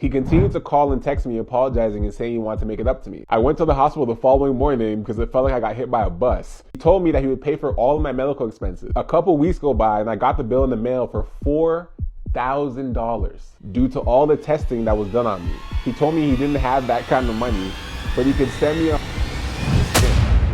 He continued to call and text me apologizing and saying he wanted to make it up to me. I went to the hospital the following morning because it felt like I got hit by a bus. He told me that he would pay for all of my medical expenses. A couple weeks go by and I got the bill in the mail for $4,000 due to all the testing that was done on me. He told me he didn't have that kind of money, but he could send me a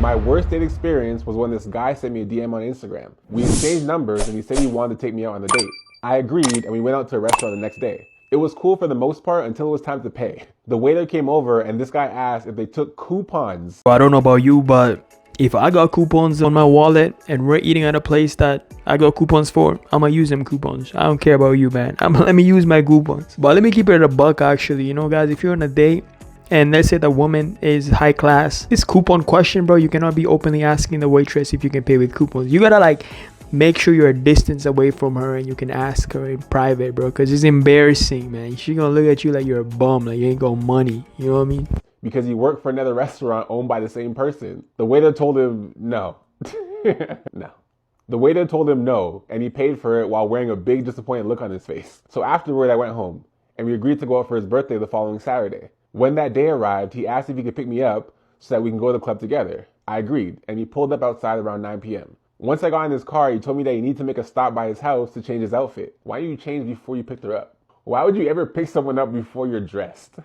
My worst date experience was when this guy sent me a DM on Instagram. We exchanged numbers and he said he wanted to take me out on a date. I agreed and we went out to a restaurant the next day. It was cool for the most part until it was time to pay. The waiter came over and this guy asked if they took coupons. I don't know about you, but if I got coupons on my wallet and we're eating at a place that I got coupons for, I'm gonna use them coupons. I don't care about you, man. Let me use my coupons. But let me keep it a buck actually. You know, guys, if you're on a date and let's say the woman is high class, this coupon question, bro, you cannot be openly asking the waitress if you can pay with coupons. You gotta like make sure you're a distance away from her and you can ask her in private, bro, because it's embarrassing, man. She gonna look at you like you're a bum, like you ain't got money. You know what I mean? Because he worked for another restaurant owned by the same person. The waiter told him no. No. The waiter told him no, and he paid for it while wearing a big disappointed look on his face. So afterward, I went home, and we agreed to go out for his birthday the following Saturday. When that day arrived, he asked if he could pick me up so that we can go to the club together. I agreed, and he pulled up outside around 9 p.m. Once I got in his car, he told me that he needed to make a stop by his house to change his outfit. Why do you change before you picked her up? Why would you ever pick someone up before you're dressed?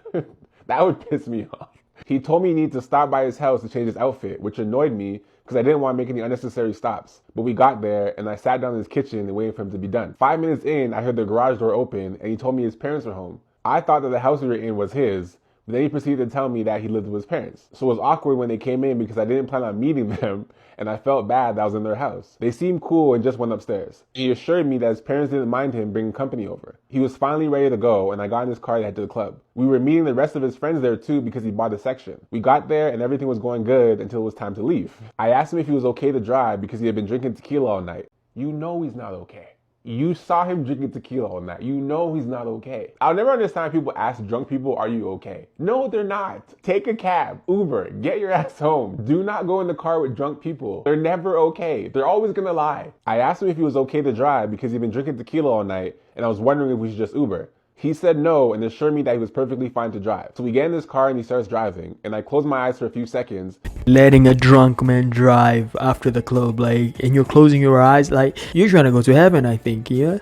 That would piss me off. He told me he needed to stop by his house to change his outfit, which annoyed me because I didn't want to make any unnecessary stops. But we got there and I sat down in his kitchen and waited for him to be done. 5 minutes in, I heard the garage door open and he told me his parents were home. I thought that the house we were in was his, but then he proceeded to tell me that he lived with his parents. So it was awkward when they came in because I didn't plan on meeting them and I felt bad that I was in their house. They seemed cool and just went upstairs. He assured me that his parents didn't mind him bringing company over. He was finally ready to go and I got in his car to head to the club. We were meeting the rest of his friends there too because he bought a section. We got there and everything was going good until it was time to leave. I asked him if he was okay to drive because he had been drinking tequila all night. You know he's not okay. You saw him drinking tequila all night. You know he's not okay. I'll never understand people ask drunk people, are you okay? No, they're not. Take a cab, Uber, get your ass home. Do not go in the car with drunk people. They're never okay. They're always gonna lie. I asked him if he was okay to drive because he'd been drinking tequila all night and I was wondering if we should just Uber. He said no and assured me that he was perfectly fine to drive. So we get in this car and he starts driving and I close my eyes for a few seconds. Letting a drunk man drive after the club, like, and you're closing your eyes, like, you're trying to go to heaven, I think, yeah?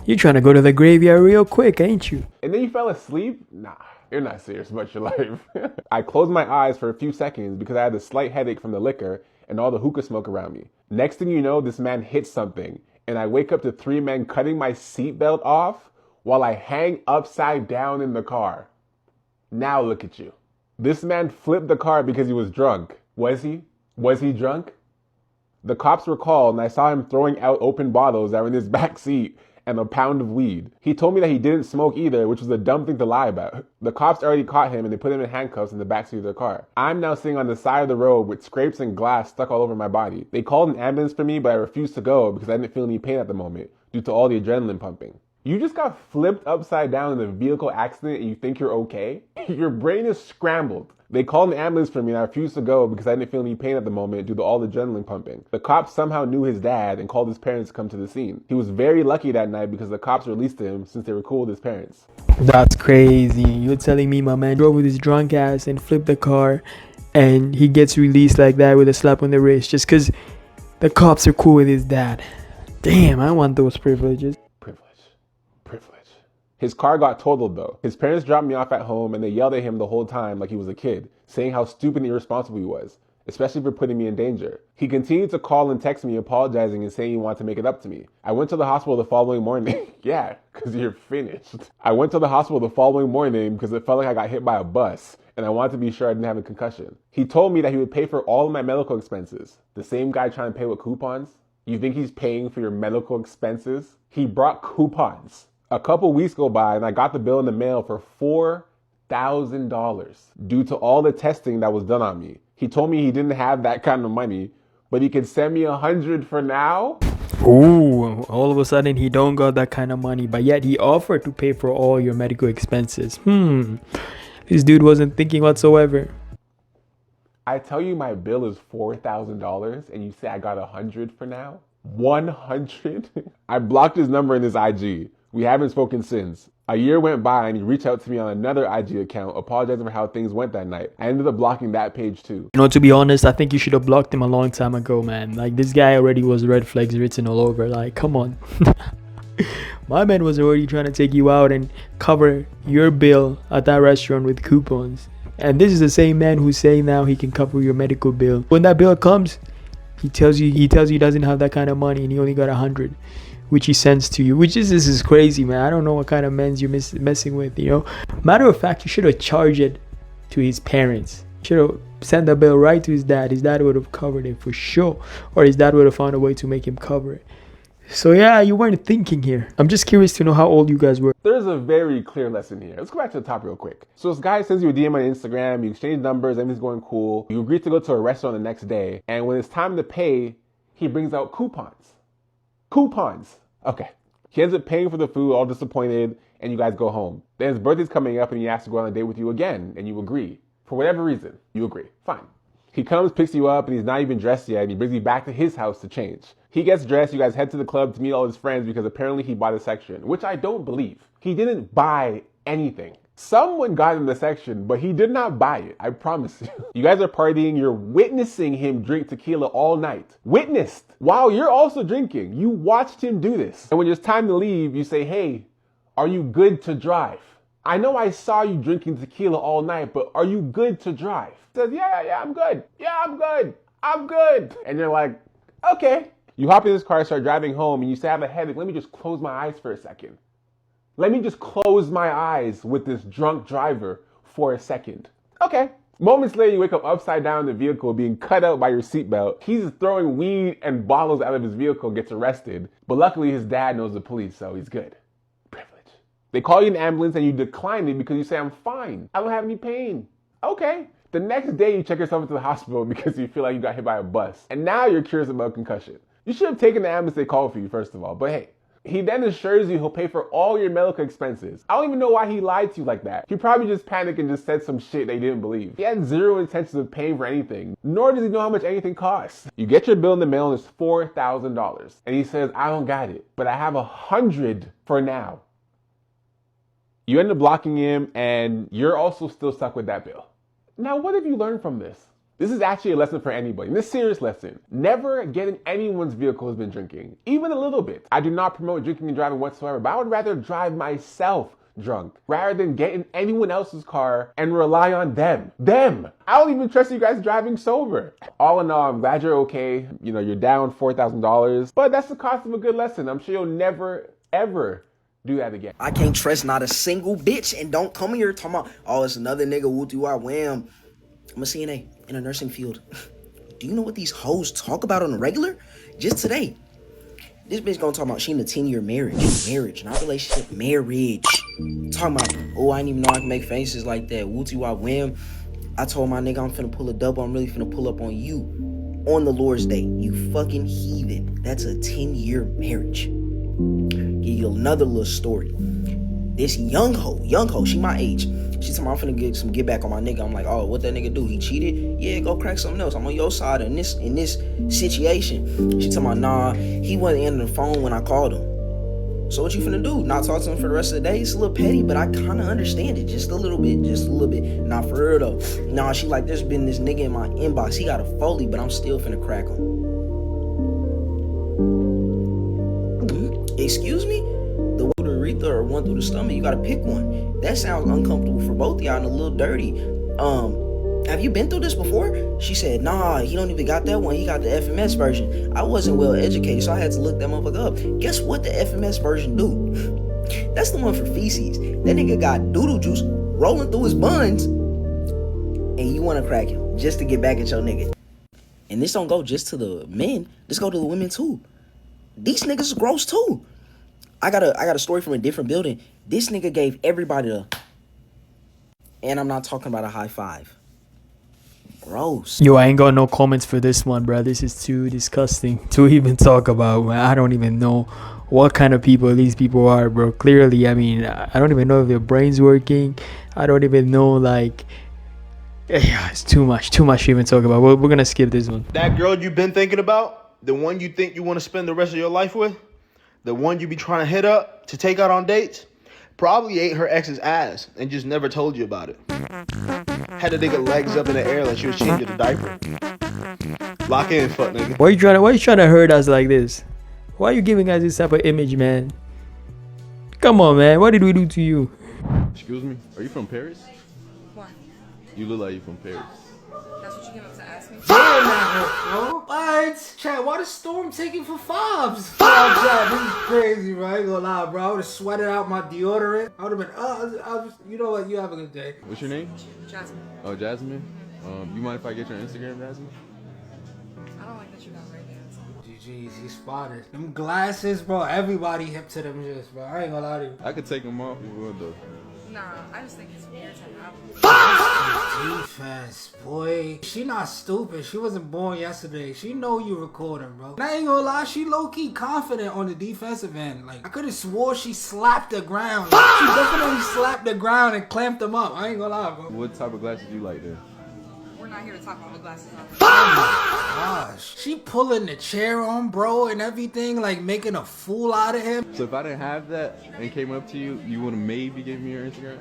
You're trying to go to the graveyard real quick, ain't you? And then you fell asleep? Nah, you're not serious about your life. I closed my eyes for a few seconds because I had a slight headache from the liquor and all the hookah smoke around me. Next thing you know, this man hits something and I wake up to 3 men cutting my seatbelt off while I hang upside down in the car. Now look at you. This man flipped the car because he was drunk. Was he? Was he drunk? The cops were called and I saw him throwing out open bottles that were in his back seat and a pound of weed. He told me that he didn't smoke either, which was a dumb thing to lie about. The cops already caught him and they put him in handcuffs in the backseat of their car. I'm now sitting on the side of the road with scrapes and glass stuck all over my body. They called an ambulance for me, but I refused to go because I didn't feel any pain at the moment due to all the adrenaline pumping. You just got flipped upside down in a vehicle accident and you think you're okay? Your brain is scrambled. They called an ambulance for me and I refused to go because I didn't feel any pain at the moment due to all the adrenaline pumping. The cops somehow knew his dad and called his parents to come to the scene. He was very lucky that night because the cops released him since they were cool with his parents. That's crazy. You're telling me my man drove with his drunk ass and flipped the car and he gets released like that with a slap on the wrist just because the cops are cool with his dad. Damn, I want those privileges. His car got totaled though. His parents dropped me off at home and they yelled at him the whole time like he was a kid, saying how stupid and irresponsible he was, especially for putting me in danger. He continued to call and text me apologizing and saying he wanted to make it up to me. I went to the hospital the following morning. Yeah, because you're finished. I went to the hospital the following morning because it felt like I got hit by a bus and I wanted to be sure I didn't have a concussion. He told me that he would pay for all of my medical expenses. The same guy trying to pay with coupons? You think he's paying for your medical expenses? He brought coupons. A couple weeks go by and I got the bill in the mail for $4,000 due to all the testing that was done on me. He told me he didn't have that kind of money, but he could send me $100 for now. Ooh, all of a sudden he don't got that kind of money, but yet he offered to pay for all your medical expenses. This dude wasn't thinking whatsoever. I tell you my bill is $4,000 and you say I got $100 for now? 100? I blocked his number in his IG. We haven't spoken since. A year went by and he reached out to me on another IG account, apologizing for how things went that night. I ended up blocking that page too. You know, to be honest, I think you should have blocked him a long time ago, man. Like, this guy already was red flags written all over. Like, come on. My man was already trying to take you out and cover your bill at that restaurant with coupons. And this is the same man who's saying now he can cover your medical bill. When that bill comes, he tells you he doesn't have that kind of money and he only got 100, which he sends to you. This is crazy, man. I don't know what kind of men's you're messing with, you know. Matter of fact, you should have charged it to his parents. Should have sent the bill right to his dad. His dad would have covered it for sure, or his dad would have found a way to make him cover it. So yeah, you weren't thinking here. I'm just curious to know how old you guys were. There's a very clear lesson here. Let's go back to the top real quick. So this guy sends you a DM on Instagram, you exchange numbers, everything's going cool. You agree to go to a restaurant the next day, and when it's time to pay, he brings out coupons. Coupons. Okay. He ends up paying for the food, all disappointed, and you guys go home. Then his birthday's coming up and he asks to go on a date with you again, and you agree. For whatever reason, you agree. Fine. He comes, picks you up, and he's not even dressed yet, and he brings you back to his house to change. He gets dressed, you guys head to the club to meet all his friends because apparently he bought a section, which I don't believe. He didn't buy anything. Someone got in the section, but he did not buy it, I promise you. You guys are partying, you're witnessing him drink tequila all night. Witnessed! While you're also drinking, you watched him do this. And when it's time to leave, you say, hey, are you good to drive? I know I saw you drinking tequila all night, but are you good to drive? He says, yeah, I'm good. Yeah, I'm good. And you're like, okay. You hop in this car, start driving home, and you say, I have a headache. Let me just close my eyes for a second. Let me just close my eyes with this drunk driver for a second. Okay. Moments later, you wake up upside down in the vehicle, being cut out by your seatbelt. He's throwing weed and bottles out of his vehicle, gets arrested. But luckily, his dad knows the police, so he's good. Privilege. They call you an ambulance and you decline it because you say, I'm fine. I don't have any pain. Okay. The next day, you check yourself into the hospital because you feel like you got hit by a bus. And now you're curious about concussion. You should have taken the ambulance they called for you, first of all. But hey, he then assures you he'll pay for all your medical expenses. I don't even know why he lied to you like that. He probably just panicked and just said some shit they didn't believe. He had zero intention of paying for anything, nor does he know how much anything costs. You get your bill in the mail and it's $4,000. And he says, I don't got it, but I have 100 for now. You end up blocking him and you're also still stuck with that bill. Now, what have you learned from this? This is actually a lesson for anybody. This serious lesson. Never get in anyone's vehicle who's been drinking, even a little bit. I do not promote drinking and driving whatsoever, but I would rather drive myself drunk rather than get in anyone else's car and rely on them. I don't even trust you guys driving sober. All in all, I'm glad you're okay. You know, you're down $4,000, but that's the cost of a good lesson. I'm sure you'll never, ever do that again. I can't trust not a single bitch, and don't come here talking about, oh, it's another nigga, woo-doo-wah, wham. I'm a CNA in a nursing field. Do you know what these hoes talk about on the regular? Just today, this bitch gonna talk about she in a 10-year marriage, not relationship, marriage. Talking about, oh, I didn't even know I can make faces like that, woo-doo-wah, wham. I told my nigga I'm finna pull a double, I'm really finna pull up on you on the Lord's Day, you fucking heathen. That's a 10-year marriage. Give you another little story. This young hoe, she my age. She told me I'm finna get back on my nigga. I'm like, oh, what that nigga do? He cheated? Yeah, go crack something else. I'm on your side in this situation. She told me, nah, he wasn't answering the phone when I called him. So what you finna do? Not talk to him for the rest of the day? It's a little petty, but I kinda understand it. Just a little bit. Not for her though. Nah, she like, there's been this nigga in my inbox. He got a Foley, but I'm still finna crack him. Excuse me? The urethra or one through the stomach, you gotta pick one. That sounds uncomfortable for both of y'all and a little dirty. Have you been through this before? She said, nah, he don't even got that one. He got the FMS version. I wasn't well educated, so I had to look that motherfucker up. Guess what the FMS version do? That's the one for feces. That nigga got doodle juice rolling through his buns, and you wanna crack him just to get back at your nigga. And this don't go just to the men. This go to the women too. These niggas is gross too. I got a story from a different building. This nigga gave everybody the, and I'm not talking about a high five. Gross. Yo, I ain't got no comments for this one, bro. This is too disgusting to even talk about, man. I don't even know what kind of people these people are, bro. Clearly, I mean, I don't even know if their brain's working. I don't even know, like, yeah, it's too much to even talk about. We're gonna skip this one. That girl you've been thinking about, the one you think you want to spend the rest of your life with, the one you be trying to hit up to take out on dates, Probably ate her ex's ass and just never told you about it. Had the nigga legs up in the air like she was changing a diaper. Lock in, fuck nigga. Why you trying to hurt us like this? Why are you giving us this type of image, man? Come on, man. What did we do to you? Excuse me, are you from Paris? What? You look like you from Paris. That's what you came up to ask me? Bro, what? Chad, why the storm taking for fobs? Chad, this is crazy, bro. I ain't gonna lie, bro. I would have sweated out my deodorant. I would have been, you know what? You have a good day. What's your name? Jasmine. Oh, Jasmine. You mind if I get your Instagram, Jasmine? I don't like that you got right there. GG's, he spotted. Them glasses, bro. Everybody hip to them just, bro. I ain't gonna lie to you. I could take them off if you want though. Nah, I just think it's weird to have. Defense, boy. She not stupid. She wasn't born yesterday. She know you recording, bro. And I ain't gonna lie, she low-key confident on the defensive end. Like, I could have swore she slapped the ground. Like, she definitely slapped the ground and clamped them up. I ain't gonna lie, bro. What type of glasses do you like then? We're not here to talk about the glasses on. Gosh, she pulling the chair on, bro, and everything, like making a fool out of him. So if I didn't have that and came up to you, you would have maybe given me your Instagram?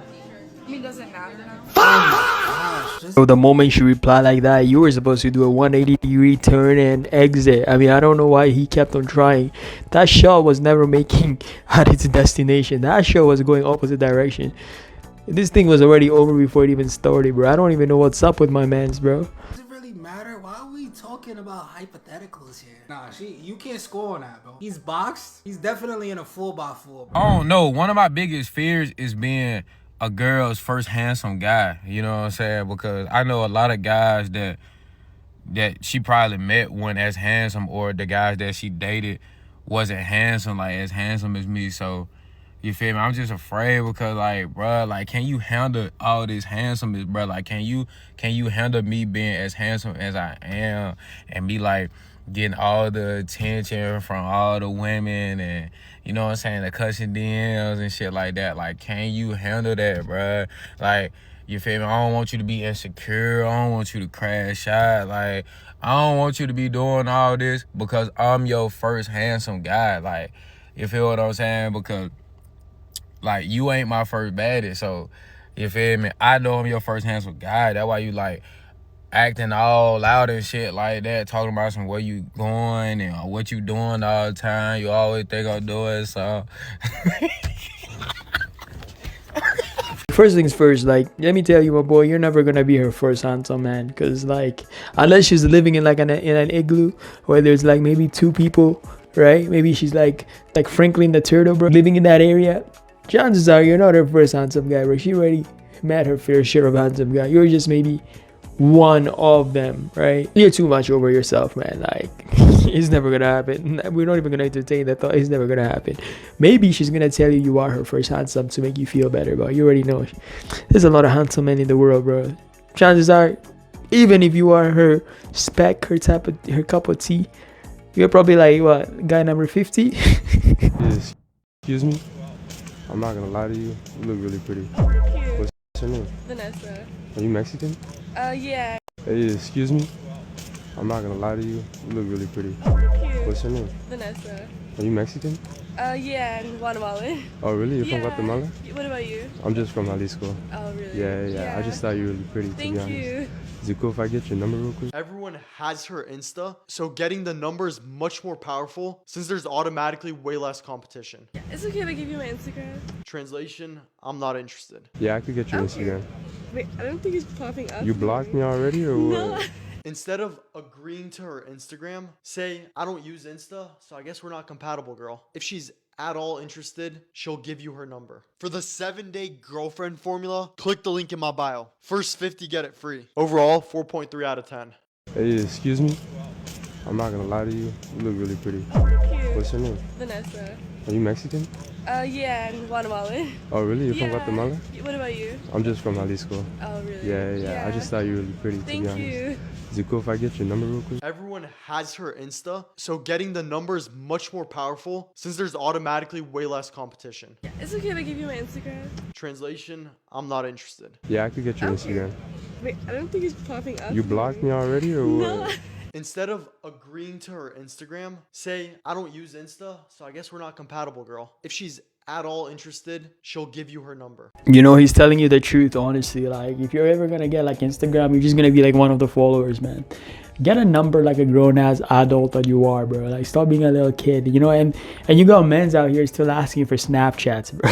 I mean, does it matter now? Gosh, just So the moment she replied like that, you were supposed to do a 180-degree turn and exit. I mean, I don't know why he kept on trying. That shot was never making at its destination. That shot was going opposite direction. This thing was already over before it even started, bro. I don't even know what's up with my mans, bro. does it really matter? Why are we talking about hypotheticals here? Nah, you can't score on that, bro. He's boxed. He's definitely in a 4x4. I don't know. One of my biggest fears is being a girl's first handsome guy. You know what I'm saying? Because I know a lot of guys that she probably met weren't as handsome, or the guys that she dated wasn't handsome, like as handsome as me. So, you feel me? I'm just afraid because, like, bruh, like, can you handle all this handsomeness, bruh? Like, can you handle me being as handsome as I am and be, like, getting all the attention from all the women and, you know what I'm saying, the cussing DMs and shit like that? Like, can you handle that, bruh? Like, you feel me? I don't want you to be insecure. I don't want you to crash out. Like, I don't want you to be doing all this because I'm your first handsome guy. Like, you feel what I'm saying? Because, like, you ain't my first baddie, so, you feel me? I know I'm your first handsome guy. That's why you, like, acting all loud and shit like that, talking about some where you going and what you doing all the time. You always think I'm doing so. First things first, like, let me tell you, my boy, you're never gonna be her first handsome man, because, like, unless she's living in, like, in an igloo where there's, like, maybe two people, right? Maybe she's, like Franklin the turtle, bro, living in that area. Chances are you're not her first handsome guy, bro. She already met her fair share of handsome guy. You're just maybe one of them, right? You're too much over yourself, man. Like, it's never gonna happen. We're not even gonna entertain that thought. It's never gonna happen. Maybe she's gonna tell you you are her first handsome to make you feel better, but you already know there's a lot of handsome men in the world, bro. Chances are, even if you are her spec, her cup of tea, you're probably like, what, guy number 50? Yes. Excuse me? I'm not gonna lie to you. You look really pretty. What's your name? Vanessa. Are you Mexican? Yeah. Hey, excuse me? I'm not gonna lie to you. You look really pretty. What's your name? Vanessa. Are you Mexican? Yeah, in Guatemala. Oh, really? You're Yeah. from Guatemala? What about you? I'm just from Jalisco. Oh, really? Yeah. I just thought you were really pretty, to be Thank honest. you. Is it cool if I get your number real quick? Everyone has her Insta, so getting the number is much more powerful since there's automatically way less competition. It's okay if I give you my Instagram. Translation, I'm not interested. Yeah, I could get your Okay. Instagram. Wait, I don't think it's popping up. You blocked me already or No. what? Instead of agreeing to her Instagram, say, I don't use Insta, so I guess we're not compatible, girl. If she's at all interested, she'll give you her number. For the 7-day girlfriend formula, click the link in my bio. First 50 get it free. Overall, 4.3 out of 10. Hey, excuse me? I'm not gonna lie to you. You look really pretty. What's your name? Vanessa. Are you Mexican? Yeah, in Guatemala. Oh, really? You're from Yeah. Guatemala? What about you? I'm just from Jalisco. Oh, really? Yeah. I just thought you were really pretty, to Thank be honest. you. Is it cool if I get your number real quick? Everyone has her Insta, so getting the number is much more powerful since there's automatically way less competition. It's okay if I give you my Instagram. Translation, I'm not interested. Yeah, I could get your Okay. Instagram. Wait, I don't think it's popping up. You blocked me already or No. what? Instead of agreeing to her Instagram, say, I don't use Insta, so I guess we're not compatible, girl. If she's at all interested, she'll give you her number. You know, he's telling you the truth, honestly. Like, if you're ever gonna get like Instagram, you're just gonna be like one of the followers, man. Get a number like a grown-ass adult that you are, bro. Like, stop being a little kid, you know. And you got men's out here still asking for Snapchats, bro.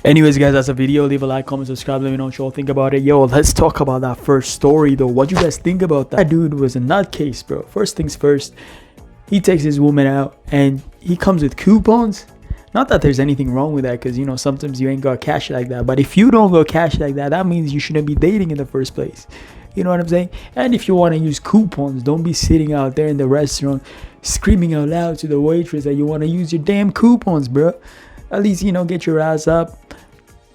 Anyways, guys, that's a video. Leave a like, comment, subscribe. Let me know what you all think about it. Yo, let's talk about that first story, though. What you guys think about that? That dude was a nutcase, bro. First things first, he takes his woman out and he comes with coupons. Not that there's anything wrong with that, because, you know, sometimes you ain't got cash like that. But if you don't go cash like that, that means you shouldn't be dating in the first place. You know what I'm saying? And if you want to use coupons, don't be sitting out there in the restaurant screaming out loud to the waitress that you want to use your damn coupons, bro. At least, you know, get your ass up.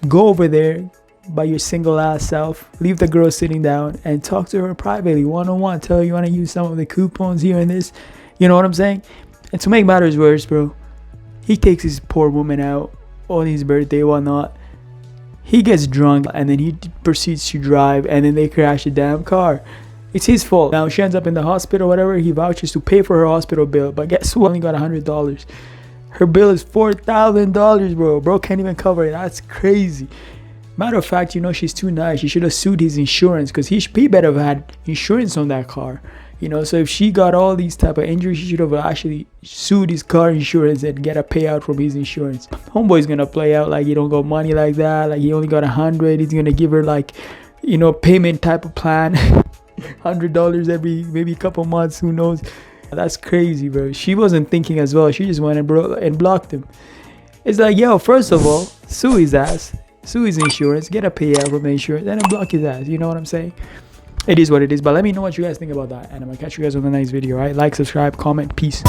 Go over there by your single ass self. Leave the girl sitting down and talk to her privately, one-on-one. Tell her you want to use some of the coupons here and this. You know what I'm saying? And to make matters worse, bro, he takes his poor woman out on his birthday, whatnot. He gets drunk and then he proceeds to drive and then they crash the damn car. It's his fault. Now she ends up in the hospital, whatever. He vouches to pay for her hospital bill, but guess who only got $100? Her bill is $4,000, bro. Bro can't even cover it. That's crazy. Matter of fact, you know, she's too nice. She should have sued his insurance, because he better have had insurance on that car. You know, so if she got all these type of injuries, she should have actually sued his car insurance and get a payout from his insurance. Homeboy's gonna play out like he don't got money like that. Like, he only got 100. He's gonna give her, like, you know, payment type of plan. $100 every maybe couple months. Who knows? That's crazy, bro. She wasn't thinking as well. She just went and blocked him. It's like, yo, first of all, sue his ass. Sue his insurance. Get a payout from the insurance. And then block his ass. You know what I'm saying? It is what it is. But let me know what you guys think about that. And I'm going to catch you guys on the next video, right? Like, subscribe, comment. Peace.